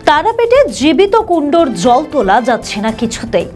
তারাপীঠে জীবিত কুণ্ডর জল তোলা যাচ্ছে না কিছুতেই।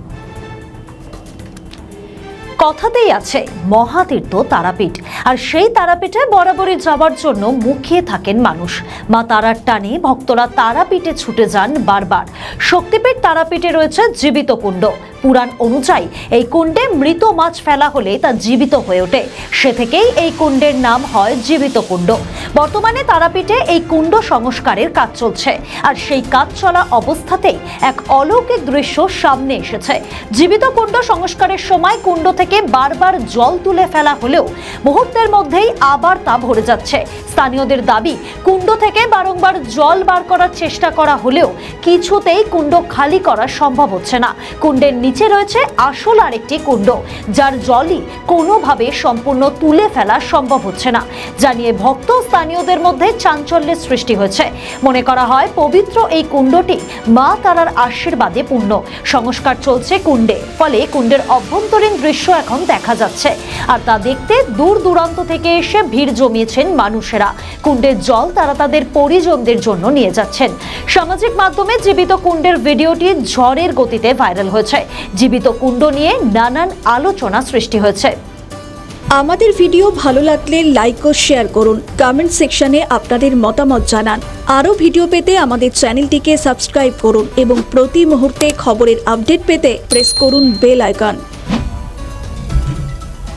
কথাতেই আছে মহাতীর্থ তারাপীঠ, আর সেই তারাপীঠে বরাবরই যাবার জন্য মুখিয়ে থাকেন মানুষ। মা তারার টানে ভক্তরা তারাপীঠে ছুটে যান বারবার। শক্তিপীঠ তারাপীঠে রয়েছে জীবিত কুণ্ড। পুরাণ অনুযায়ী এই কুণ্ডে মৃত মাছ ফেলা হলে তা জীবিত হয়ে ওঠে, সে থেকেই এই কুণ্ডের নাম হয় জীবিত কুণ্ড। বর্তমানে তারাপীঠে এই কুণ্ড সংস্কারের কাজ চলছে, আর সেই কাজ চলা অবস্থাতেই এক অলৌকিক দৃশ্য সামনে এসেছে। জীবিত কুণ্ড সংস্কারের সময় কুণ্ড থেকে বারবার জল তুলে ফেলা হলেও মুহূর্তের মধ্যেই আবার তা ভরে যাচ্ছে। স্থানীয়দের দাবি, কুণ্ড থেকে বারংবার জল বার করার চেষ্টা করা হলেও কিছুতেই কুণ্ড খালি করা সম্ভব হচ্ছে না। কুণ্ডের নিচে রয়েছে আসল আরেকটি কুণ্ড, যার জলই কোনোভাবে সম্পূর্ণ তুলে ফেলা সম্ভব হচ্ছে না, যা নিয়ে ভক্ত স্থানীয়দের মধ্যে চাঞ্চল্যের সৃষ্টি হয়েছে। মনে করা হয় পবিত্র এই কুণ্ডটি মা তারার আশীর্বাদে পূর্ণ। সংস্কার চলছে কুণ্ডে, ফলে কুণ্ডের অভ্যন্তরীণ দৃশ্য এখন দেখা যাচ্ছে, আর তা দেখতে দূর দূরান্ত থেকে এসে ভিড় জমিয়েছেন মানুষেরা। কুণ্ডের জল তারা তাদের পরিজনদের জন্য নিয়ে যাচ্ছেন। সামাজিক মাধ্যমে জীবিত কুণ্ডের ভিডিওটি ঝড়ের গতিতে ভাইরাল হয়েছে। জীবিত কুণ্ড নিয়ে নানান আলোচনা সৃষ্টি হয়েছে। আমাদের ভিডিও ভালো লাগলে লাইক ও শেয়ার করুন, কমেন্ট সেকশনে আপনাদের মতামত জানান। আরও ভিডিও পেতে আমাদের চ্যানেলটিকে সাবস্ক্রাইব করুন এবং প্রতি মুহূর্তে খবরের আপডেট পেতে প্রেস করুন বেল আইকন।